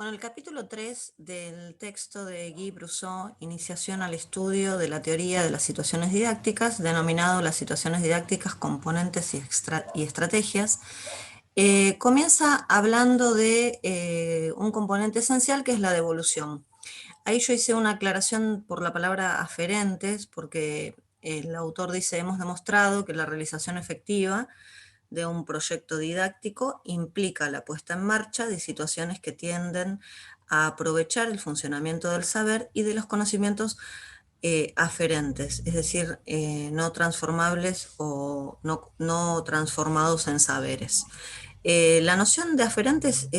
Bueno, el capítulo 3 del texto de Guy Brousseau, Iniciación al estudio de la teoría de las situaciones didácticas, denominado las situaciones didácticas, componentes y estrategias, comienza hablando de un componente esencial que es la devolución. Ahí yo hice una aclaración por la palabra aferentes, porque el autor dice, hemos demostrado que la realización efectiva de un proyecto didáctico implica la puesta en marcha de situaciones que tienden a aprovechar el funcionamiento del saber y de los conocimientos aferentes, es decir, no transformables o no transformados en saberes. La noción de aferentes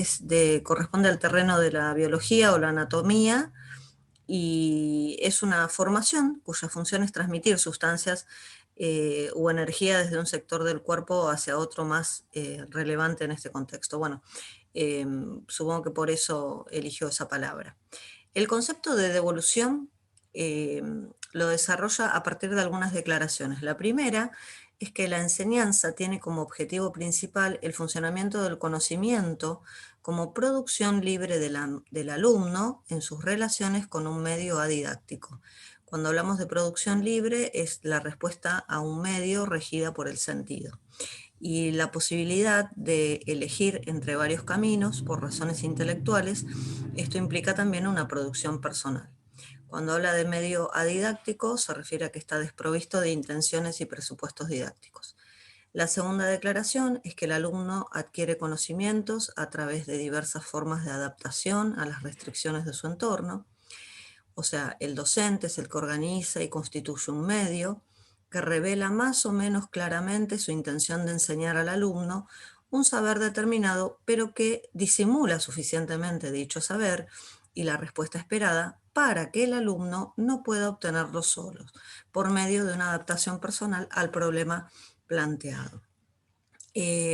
corresponde al terreno de la biología o la anatomía, y es una formación cuya función es transmitir sustancias o energía desde un sector del cuerpo hacia otro más relevante en este contexto. Bueno, supongo que por eso eligió esa palabra. El concepto de devolución eh, lo desarrolla a partir de algunas declaraciones. La primera es que la enseñanza tiene como objetivo principal el funcionamiento del conocimiento como producción libre del alumno en sus relaciones con un medio adidáctico. Cuando hablamos de producción libre es la respuesta a un medio regida por el sentido y la posibilidad de elegir entre varios caminos por razones intelectuales. Esto implica también una producción personal. Cuando habla de medio adidáctico se refiere a que está desprovisto de intenciones y presupuestos didácticos. La segunda declaración es que el alumno adquiere conocimientos a través de diversas formas de adaptación a las restricciones de su entorno. O sea, el docente es el que organiza y constituye un medio que revela más o menos claramente su intención de enseñar al alumno un saber determinado, pero que disimula suficientemente dicho saber y la respuesta esperada para que el alumno no pueda obtenerlo solo, por medio de una adaptación personal al problema planteado.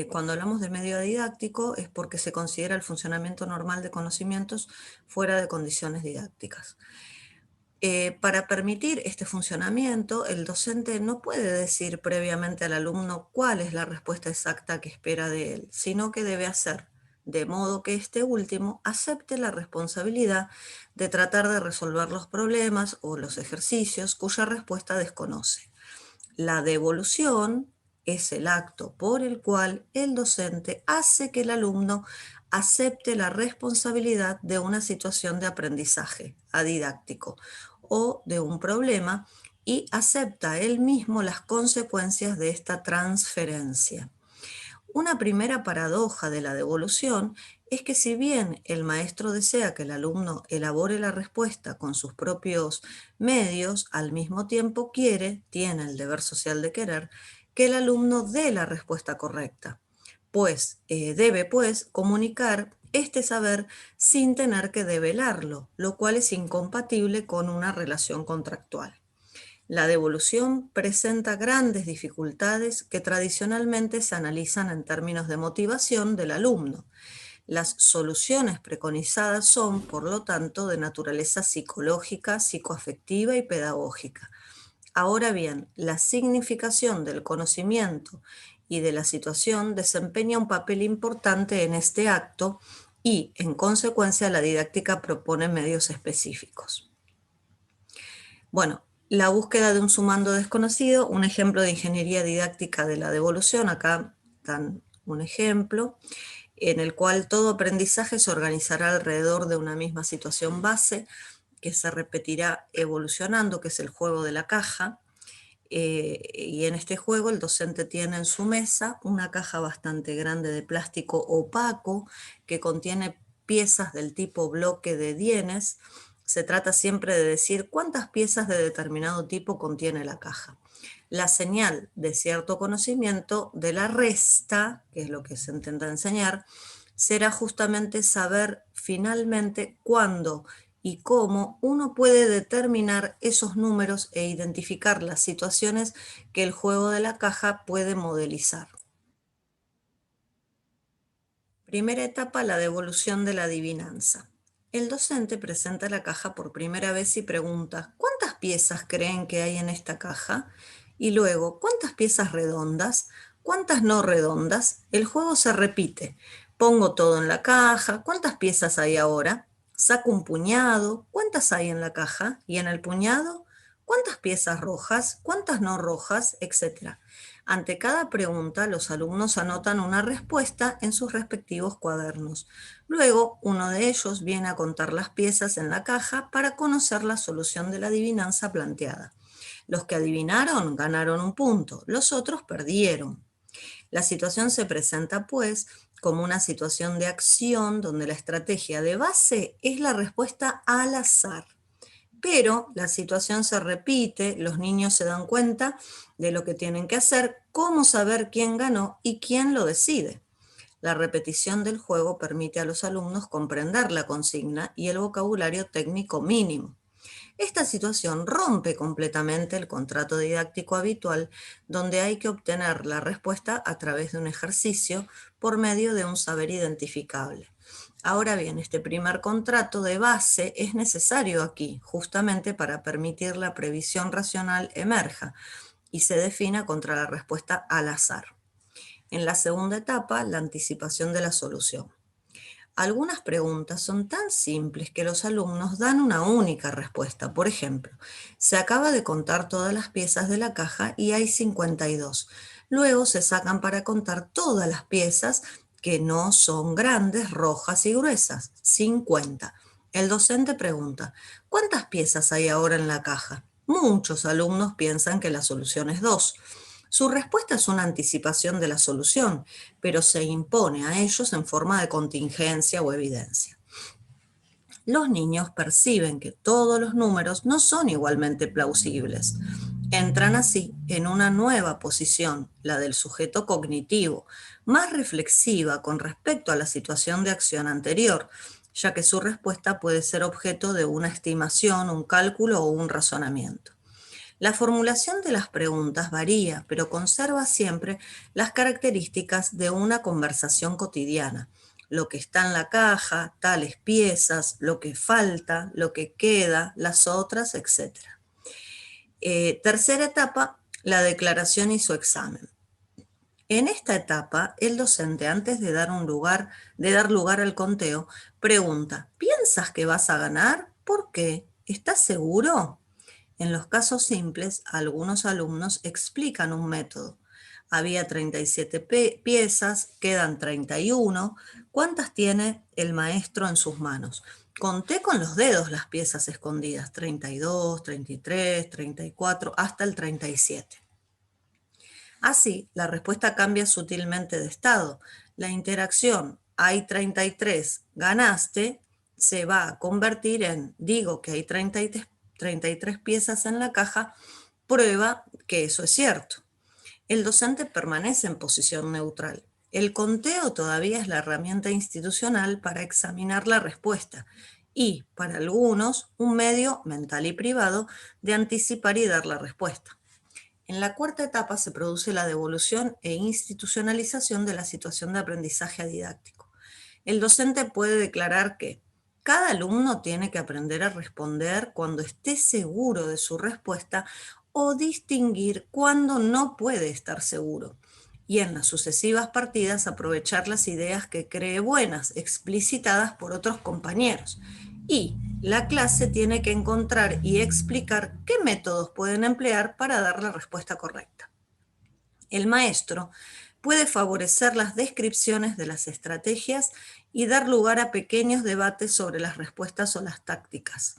Cuando hablamos de medio didáctico es porque se considera el funcionamiento normal de conocimientos fuera de condiciones didácticas. Para permitir este funcionamiento, el docente no puede decir previamente al alumno cuál es la respuesta exacta que espera de él, sino que debe hacer de modo que este último acepte la responsabilidad de tratar de resolver los problemas o los ejercicios cuya respuesta desconoce. La devolución es el acto por el cual el docente hace que el alumno acepte la responsabilidad de una situación de aprendizaje adidáctico o de un problema y acepta él mismo las consecuencias de esta transferencia. Una primera paradoja de la devolución es que si bien el maestro desea que el alumno elabore la respuesta con sus propios medios, al mismo tiempo tiene el deber social de querer, que el alumno dé la respuesta correcta, debe comunicar este saber sin tener que develarlo, lo cual es incompatible con una relación contractual. La devolución presenta grandes dificultades que tradicionalmente se analizan en términos de motivación del alumno. Las soluciones preconizadas son, por lo tanto, de naturaleza psicológica, psicoafectiva y pedagógica. Ahora bien, la significación del conocimiento y de la situación desempeña un papel importante en este acto y, en consecuencia, la didáctica propone medios específicos. Bueno, la búsqueda de un sumando desconocido, un ejemplo de ingeniería didáctica de la devolución, acá dan un ejemplo, en el cual todo aprendizaje se organizará alrededor de una misma situación base que se repetirá evolucionando, que es el juego de la caja, y en este juego el docente tiene en su mesa una caja bastante grande de plástico opaco que contiene piezas del tipo bloque de dienes. Se trata siempre de decir cuántas piezas de determinado tipo contiene la caja. La señal de cierto conocimiento de la resta, que es lo que se intenta enseñar, será justamente saber finalmente cuándo y cómo uno puede determinar esos números e identificar las situaciones que el juego de la caja puede modelizar. Primera etapa, la devolución de la adivinanza. El docente presenta la caja por primera vez y pregunta, ¿cuántas piezas creen que hay en esta caja? Y luego, ¿cuántas piezas redondas? ¿Cuántas no redondas? El juego se repite, Pongo todo en la caja. ¿Cuántas piezas hay ahora? Saco un puñado. ¿Cuántas hay en la caja? Y en el puñado, ¿cuántas piezas rojas? ¿Cuántas no rojas? Etcétera. Ante cada pregunta, los alumnos anotan una respuesta en sus respectivos cuadernos. Luego, uno de ellos viene a contar las piezas en la caja para conocer la solución de la adivinanza planteada. Los que adivinaron ganaron un punto, los otros perdieron. La situación se presenta, pues, como una situación de acción donde la estrategia de base es la respuesta al azar. Pero la situación se repite, los niños se dan cuenta de lo que tienen que hacer, cómo saber quién ganó y quién lo decide. La repetición del juego permite a los alumnos comprender la consigna y el vocabulario técnico mínimo. Esta situación rompe completamente el contrato didáctico habitual, donde hay que obtener la respuesta a través de un ejercicio por medio de un saber identificable. Ahora bien, este primer contrato de base es necesario aquí, justamente para permitir la previsión racional emerja y se defina contra la respuesta al azar. En la segunda etapa, la anticipación de la solución. Algunas preguntas son tan simples que los alumnos dan una única respuesta. Por ejemplo, se acaba de contar todas las piezas de la caja y hay 52. Luego se sacan para contar todas las piezas que no son grandes, rojas y gruesas. 50. El docente pregunta, ¿cuántas piezas hay ahora en la caja? Muchos alumnos piensan que la solución es 2. Su respuesta es una anticipación de la solución, pero se impone a ellos en forma de contingencia o evidencia. Los niños perciben que todos los números no son igualmente plausibles. Entran así en una nueva posición, la del sujeto cognitivo, más reflexiva con respecto a la situación de acción anterior, ya que su respuesta puede ser objeto de una estimación, un cálculo o un razonamiento. La formulación de las preguntas varía, pero conserva siempre las características de una conversación cotidiana. Lo que está en la caja, tales piezas, lo que falta, lo que queda, las otras, etc. Tercera etapa, la declaración y su examen. En esta etapa, el docente, antes de dar lugar al conteo, pregunta, ¿piensas que vas a ganar? ¿Por qué? ¿Estás seguro? En los casos simples, algunos alumnos explican un método. Había 37 piezas, quedan 31. ¿Cuántas tiene el maestro en sus manos? Conté con los dedos las piezas escondidas, 32, 33, 34, hasta el 37. Así, la respuesta cambia sutilmente de estado. La interacción, hay 33, ganaste, se va a convertir en, digo que hay 33 piezas en la caja, prueba que eso es cierto. El docente permanece en posición neutral. El conteo todavía es la herramienta institucional para examinar la respuesta y, para algunos, un medio mental y privado de anticipar y dar la respuesta. En la cuarta etapa se produce la devolución e institucionalización de la situación de aprendizaje didáctico. El docente puede declarar que cada alumno tiene que aprender a responder cuando esté seguro de su respuesta o distinguir cuando no puede estar seguro. Y en las sucesivas partidas aprovechar las ideas que cree buenas, explicitadas por otros compañeros. Y la clase tiene que encontrar y explicar qué métodos pueden emplear para dar la respuesta correcta. El maestro puede favorecer las descripciones de las estrategias y dar lugar a pequeños debates sobre las respuestas o las tácticas.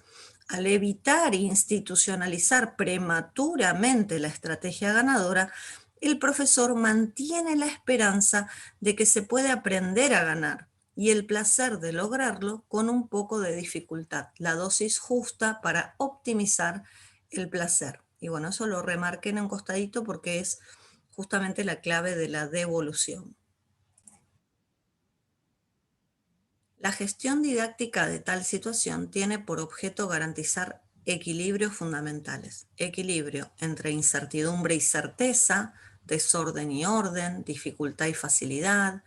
Al evitar institucionalizar prematuramente la estrategia ganadora, el profesor mantiene la esperanza de que se puede aprender a ganar y el placer de lograrlo con un poco de dificultad, la dosis justa para optimizar el placer. Y bueno, eso lo remarqué en un costadito porque es justamente la clave de la devolución. La gestión didáctica de tal situación tiene por objeto garantizar equilibrios fundamentales. Equilibrio entre incertidumbre y certeza, desorden y orden, dificultad y facilidad,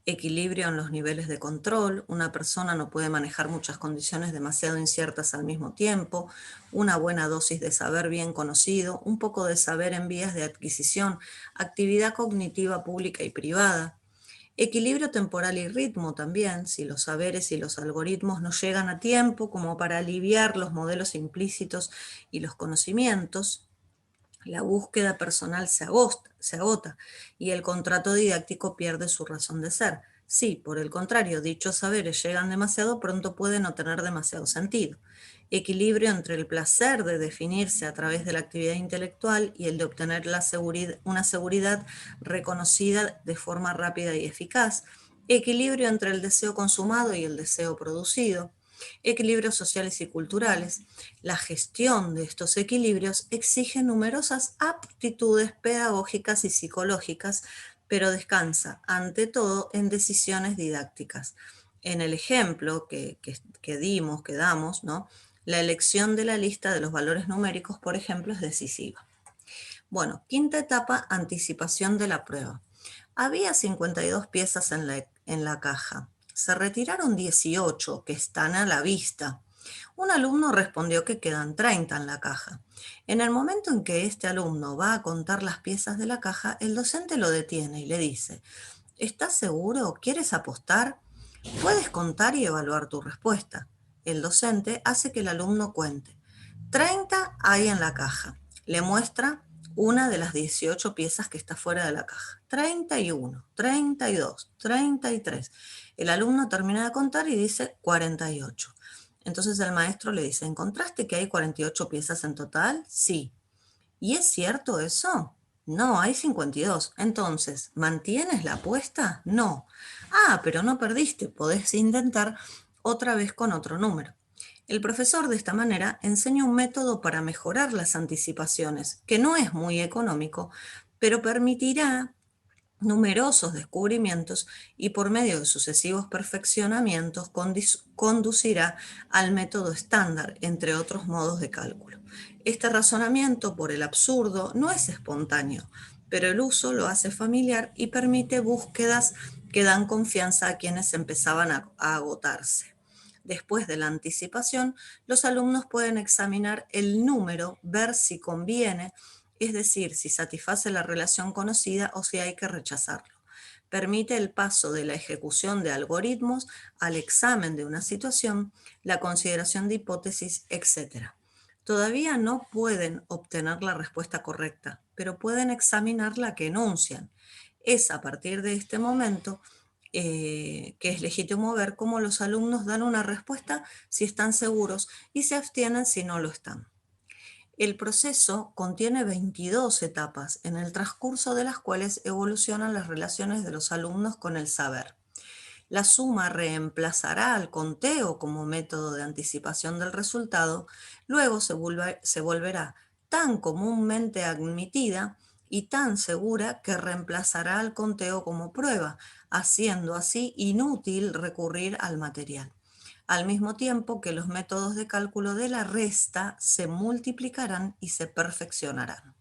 equilibrio en los niveles de control. Una persona no puede manejar muchas condiciones demasiado inciertas al mismo tiempo, una buena dosis de saber bien conocido, un poco de saber en vías de adquisición, actividad cognitiva pública y privada. Equilibrio temporal y ritmo también, si los saberes y los algoritmos no llegan a tiempo como para aliviar los modelos implícitos y los conocimientos, la búsqueda personal se agota y el contrato didáctico pierde su razón de ser. Si, por el contrario, dichos saberes llegan demasiado pronto, pueden no tener demasiado sentido. Equilibrio entre el placer de definirse a través de la actividad intelectual y el de obtener una seguridad reconocida de forma rápida y eficaz. Equilibrio entre el deseo consumado y el deseo producido. Equilibrios sociales y culturales. La gestión de estos equilibrios exige numerosas aptitudes pedagógicas y psicológicas, pero descansa, ante todo, en decisiones didácticas. En el ejemplo que damos, ¿no? La elección de la lista de los valores numéricos, por ejemplo, es decisiva. Bueno, quinta etapa, anticipación de la prueba. Había 52 piezas en la caja. Se retiraron 18 que están a la vista. Un alumno respondió que quedan 30 en la caja. En el momento en que este alumno va a contar las piezas de la caja, el docente lo detiene y le dice: ¿estás seguro? ¿Quieres apostar? Puedes contar y evaluar tu respuesta. El docente hace que el alumno cuente. 30 hay en la caja. Le muestra una de las 18 piezas que está fuera de la caja. 31, 32, 33. El alumno termina de contar y dice 48. Entonces el maestro le dice: ¿encontraste que hay 48 piezas en total? Sí. ¿Y es cierto eso? No, hay 52. Entonces, ¿mantienes la apuesta? No. Ah, pero no perdiste, podés intentar otra vez con otro número. El profesor de esta manera enseña un método para mejorar las anticipaciones, que no es muy económico, pero permitirá numerosos descubrimientos y por medio de sucesivos perfeccionamientos conducirá al método estándar, entre otros modos de cálculo. Este razonamiento por el absurdo no es espontáneo, pero el uso lo hace familiar y permite búsquedas que dan confianza a quienes empezaban a agotarse. Después de la anticipación, los alumnos pueden examinar el número, ver si conviene, es decir, si satisface la relación conocida o si hay que rechazarlo. Permite el paso de la ejecución de algoritmos al examen de una situación, la consideración de hipótesis, etc. Todavía no pueden obtener la respuesta correcta, pero pueden examinar la que enuncian. Es a partir de este momento que es legítimo ver cómo los alumnos dan una respuesta si están seguros y se abstienen si no lo están. El proceso contiene 22 etapas, en el transcurso de las cuales evolucionan las relaciones de los alumnos con el saber. La suma reemplazará al conteo como método de anticipación del resultado, luego se volverá tan comúnmente admitida y tan segura que reemplazará al conteo como prueba, haciendo así inútil recurrir al material, al mismo tiempo que los métodos de cálculo de la resta se multiplicarán y se perfeccionarán.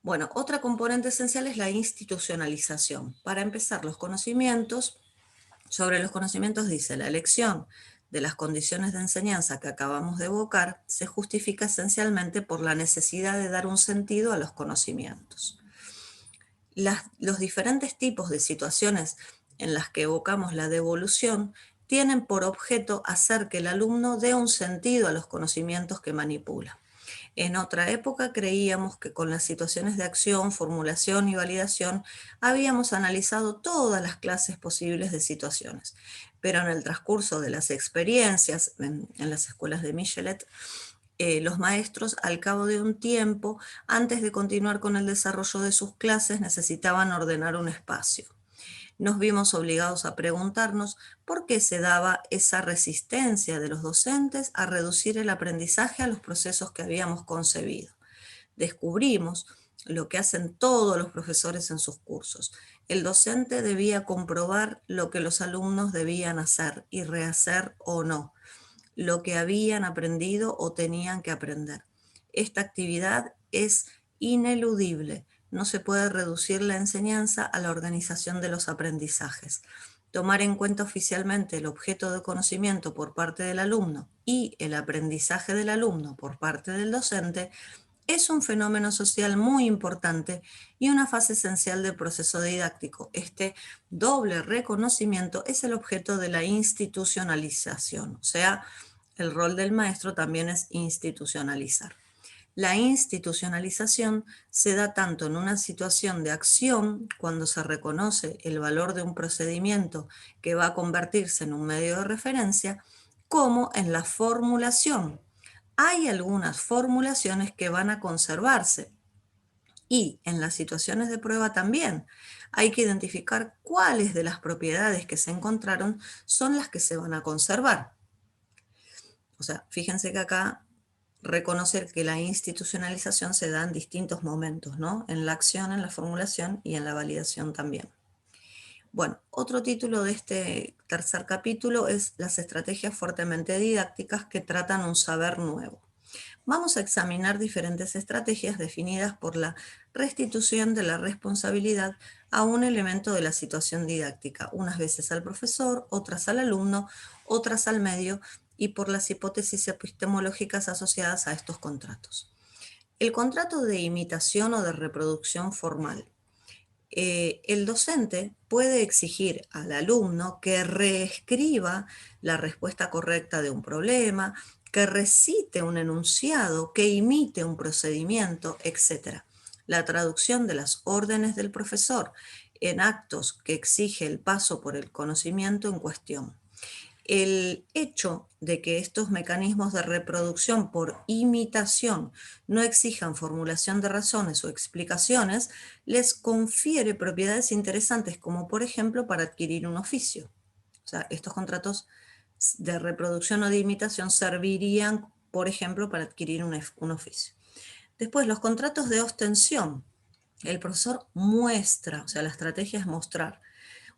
Bueno, otra componente esencial es la institucionalización. Para empezar, sobre los conocimientos dice: la elección de las condiciones de enseñanza que acabamos de evocar se justifica esencialmente por la necesidad de dar un sentido a los conocimientos. Los diferentes tipos de situaciones en las que evocamos la devolución tienen por objeto hacer que el alumno dé un sentido a los conocimientos que manipula. En otra época creíamos que con las situaciones de acción, formulación y validación habíamos analizado todas las clases posibles de situaciones, pero en el transcurso de las experiencias en las escuelas de Michelet, los maestros, al cabo de un tiempo, antes de continuar con el desarrollo de sus clases, necesitaban ordenar un espacio. Nos vimos obligados a preguntarnos por qué se daba esa resistencia de los docentes a reducir el aprendizaje a los procesos que habíamos concebido. Descubrimos lo que hacen todos los profesores en sus cursos. El docente debía comprobar lo que los alumnos debían hacer y rehacer o no, lo que habían aprendido o tenían que aprender. Esta actividad es ineludible. No se puede reducir la enseñanza a la organización de los aprendizajes. Tomar en cuenta oficialmente el objeto de conocimiento por parte del alumno y el aprendizaje del alumno por parte del docente es un fenómeno social muy importante y una fase esencial del proceso didáctico. Este doble reconocimiento es el objeto de la institucionalización, o sea, el rol del maestro también es institucionalizar. La institucionalización se da tanto en una situación de acción, cuando se reconoce el valor de un procedimiento que va a convertirse en un medio de referencia, como en la formulación. Hay algunas formulaciones que van a conservarse y en las situaciones de prueba también. Hay que identificar cuáles de las propiedades que se encontraron son las que se van a conservar. O sea, fíjense que acá reconocer que la institucionalización se da en distintos momentos, ¿no? En la acción, en la formulación y en la validación también. Bueno, otro título de este tercer capítulo es las estrategias fuertemente didácticas que tratan un saber nuevo. Vamos a examinar diferentes estrategias definidas por la restitución de la responsabilidad a un elemento de la situación didáctica, unas veces al profesor, otras al alumno, otras al medio, y por las hipótesis epistemológicas asociadas a estos contratos. El contrato de imitación o de reproducción formal. El docente puede exigir al alumno que reescriba la respuesta correcta de un problema, que recite un enunciado, que imite un procedimiento, etc. La traducción de las órdenes del profesor en actos que exige el paso por el conocimiento en cuestión. El hecho de que estos mecanismos de reproducción por imitación no exijan formulación de razones o explicaciones les confiere propiedades interesantes, como por ejemplo para adquirir un oficio. O sea, estos contratos de reproducción o de imitación servirían, por ejemplo, para adquirir un oficio. Después, los contratos de ostensión. El profesor muestra, o sea, la estrategia es mostrar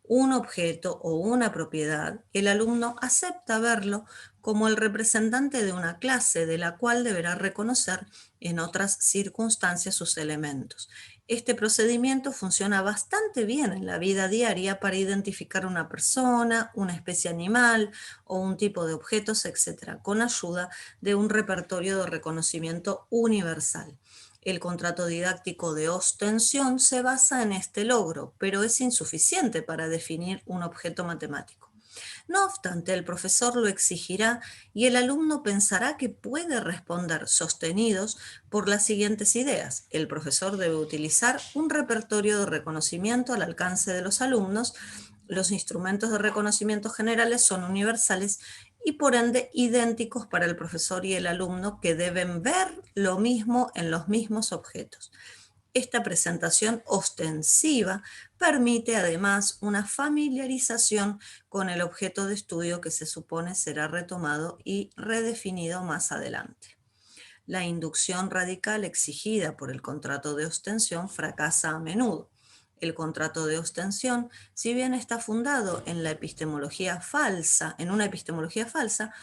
un objeto o una propiedad, el alumno acepta verlo como el representante de una clase de la cual deberá reconocer en otras circunstancias sus elementos. Este procedimiento funciona bastante bien en la vida diaria para identificar una persona, una especie animal o un tipo de objetos, etc., con ayuda de un repertorio de reconocimiento universal. El contrato didáctico de ostensión se basa en este logro, pero es insuficiente para definir un objeto matemático. No obstante, el profesor lo exigirá y el alumno pensará que puede responder sostenidos por las siguientes ideas. El profesor debe utilizar un repertorio de reconocimiento al alcance de los alumnos. Los instrumentos de reconocimiento generales son universales y por ende idénticos para el profesor y el alumno, que deben ver lo mismo en los mismos objetos. Esta presentación ostensiva permite además una familiarización con el objeto de estudio que se supone será retomado y redefinido más adelante. La inducción radical exigida por el contrato de ostensión fracasa a menudo. El contrato de ostensión, si bien está fundado en la epistemología falsa, en una epistemología falsa,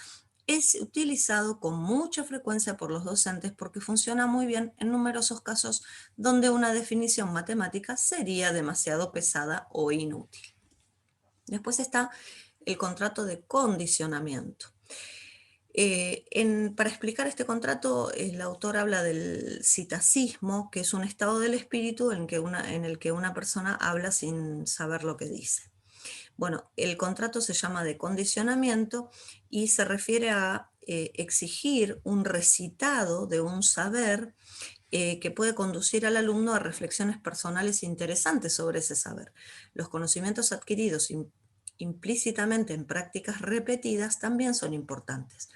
es utilizado con mucha frecuencia por los docentes porque funciona muy bien en numerosos casos donde una definición matemática sería demasiado pesada o inútil. Después está el contrato de condicionamiento. Para explicar este contrato, el autor habla del citacismo, que es un estado del espíritu en el que una persona habla sin saber lo que dice. Bueno, el contrato se llama de condicionamiento y se refiere a exigir un recitado de un saber que puede conducir al alumno a reflexiones personales interesantes sobre ese saber. Los conocimientos adquiridos implícitamente en prácticas repetidas también son importantes.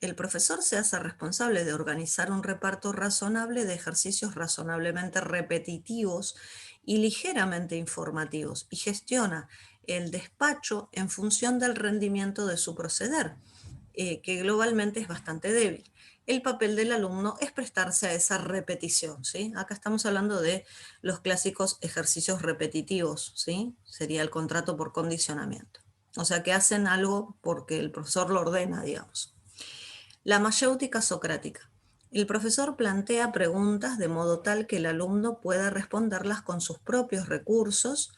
El profesor se hace responsable de organizar un reparto razonable de ejercicios razonablemente repetitivos y ligeramente informativos y gestiona el despacho en función del rendimiento de su proceder, que globalmente es bastante débil. El papel del alumno es prestarse a esa repetición, ¿sí? Acá estamos hablando de los clásicos ejercicios repetitivos, ¿sí? Sería el contrato por condicionamiento. O sea, que hacen algo porque el profesor lo ordena, digamos. La mayéutica socrática. El profesor plantea preguntas de modo tal que el alumno pueda responderlas con sus propios recursos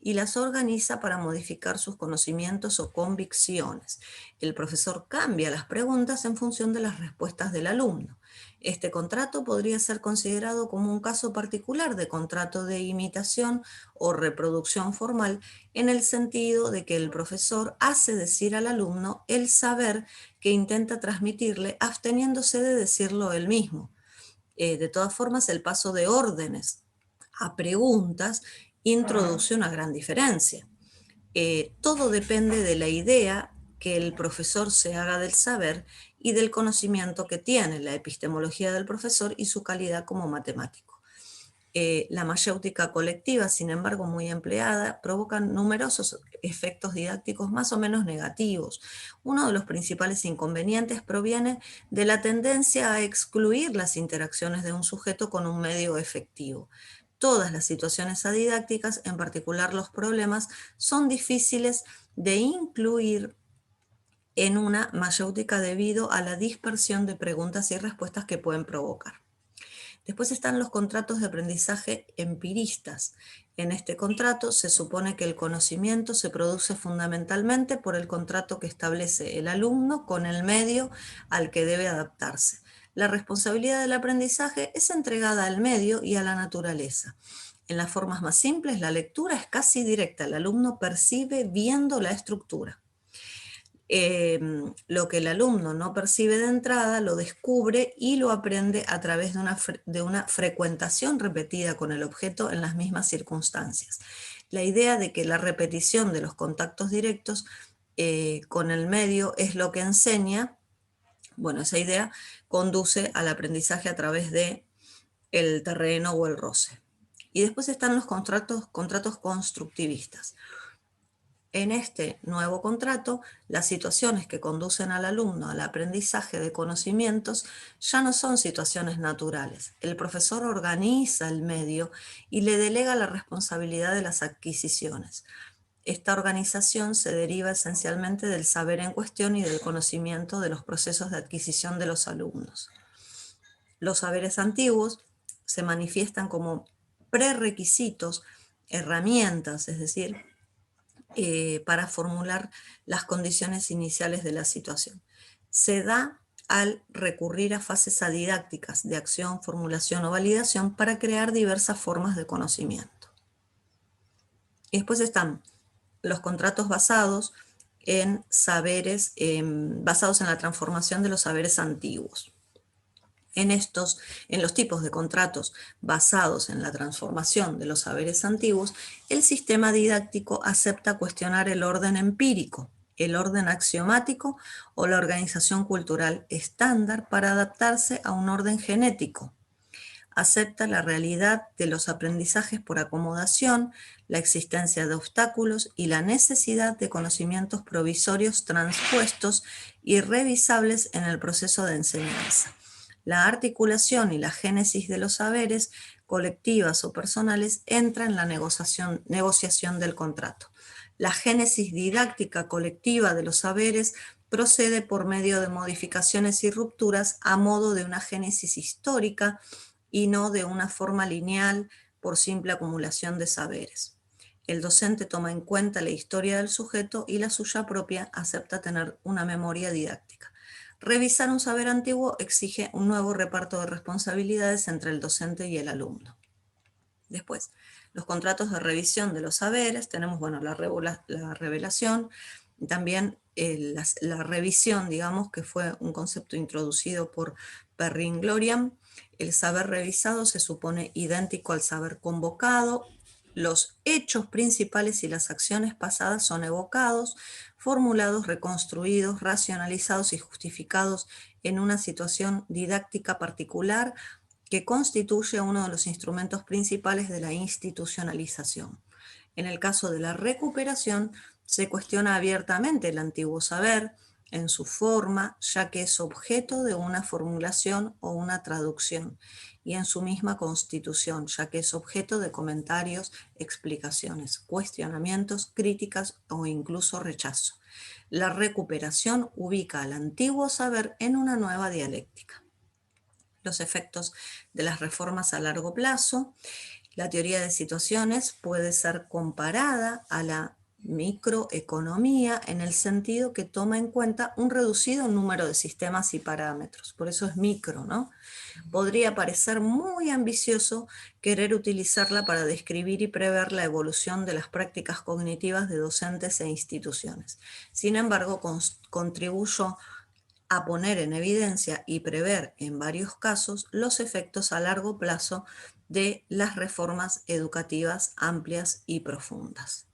y las organiza para modificar sus conocimientos o convicciones. El profesor cambia las preguntas en función de las respuestas del alumno. Este contrato podría ser considerado como un caso particular de contrato de imitación o reproducción formal, en el sentido de que el profesor hace decir al alumno el saber que intenta transmitirle, absteniéndose de decirlo él mismo. De todas formas, el paso de órdenes a preguntas introduce una gran diferencia. Todo depende de la idea que el profesor se haga del saber y del conocimiento que tiene, la epistemología del profesor y su calidad como matemático. La mayéutica colectiva, sin embargo, muy empleada, provoca numerosos efectos didácticos más o menos negativos. Uno de los principales inconvenientes proviene de la tendencia a excluir las interacciones de un sujeto con un medio efectivo. Todas las situaciones adidácticas, en particular los problemas, son difíciles de incluir en una mayéutica debido a la dispersión de preguntas y respuestas que pueden provocar. Después están los contratos de aprendizaje empiristas. En este contrato se supone que el conocimiento se produce fundamentalmente por el contrato que establece el alumno con el medio al que debe adaptarse. La responsabilidad del aprendizaje es entregada al medio y a la naturaleza. En las formas más simples, la lectura es casi directa. El alumno percibe viendo la estructura. Lo que el alumno no percibe de entrada lo descubre y lo aprende a través de una frecuentación repetida con el objeto en las mismas circunstancias. La idea de que la repetición de los contactos directos con el medio es lo que enseña, bueno, esa idea conduce al aprendizaje a través de el terreno o el roce. Y después están los contratos constructivistas. En este nuevo contrato, las situaciones que conducen al alumno al aprendizaje de conocimientos ya no son situaciones naturales. El profesor organiza el medio y le delega la responsabilidad de las adquisiciones. Esta organización se deriva esencialmente del saber en cuestión y del conocimiento de los procesos de adquisición de los alumnos. Los saberes antiguos se manifiestan como prerequisitos, herramientas, es decir, para formular las condiciones iniciales de la situación. Se da al recurrir a fases adidácticas de acción, formulación o validación para crear diversas formas de conocimiento. Y después están los contratos basados en saberes, basados en la transformación de los saberes antiguos. En los tipos de contratos basados en la transformación de los saberes antiguos, el sistema didáctico acepta cuestionar el orden empírico, el orden axiomático o la organización cultural estándar para adaptarse a un orden genético. Acepta la realidad de los aprendizajes por acomodación, la existencia de obstáculos y la necesidad de conocimientos provisorios transpuestos y revisables en el proceso de enseñanza. La articulación y la génesis de los saberes, colectivas o personales, entra en la negociación del contrato. La génesis didáctica colectiva de los saberes procede por medio de modificaciones y rupturas a modo de una génesis histórica y no de una forma lineal por simple acumulación de saberes. El docente toma en cuenta la historia del sujeto y la suya propia acepta tener una memoria didáctica. Revisar un saber antiguo exige un nuevo reparto de responsabilidades entre el docente y el alumno. Después, los contratos de revisión de los saberes, tenemos la revelación, también la revisión, digamos, que fue un concepto introducido por Perrin-Gloriam. El saber revisado se supone idéntico al saber convocado. Los hechos principales y las acciones pasadas son evocados, formulados, reconstruidos, racionalizados y justificados en una situación didáctica particular que constituye uno de los instrumentos principales de la institucionalización. En el caso de la recuperación, se cuestiona abiertamente el antiguo saber en su forma, ya que es objeto de una formulación o una traducción, y en su misma constitución, ya que es objeto de comentarios, explicaciones, cuestionamientos, críticas o incluso rechazo. La recuperación ubica al antiguo saber en una nueva dialéctica. Los efectos de las reformas a largo plazo. La teoría de situaciones puede ser comparada a la microeconomía en el sentido que toma en cuenta un reducido número de sistemas y parámetros. Por eso es micro, ¿no? Podría parecer muy ambicioso querer utilizarla para describir y prever la evolución de las prácticas cognitivas de docentes e instituciones. Sin embargo, contribuyó a poner en evidencia y prever en varios casos los efectos a largo plazo de las reformas educativas amplias y profundas.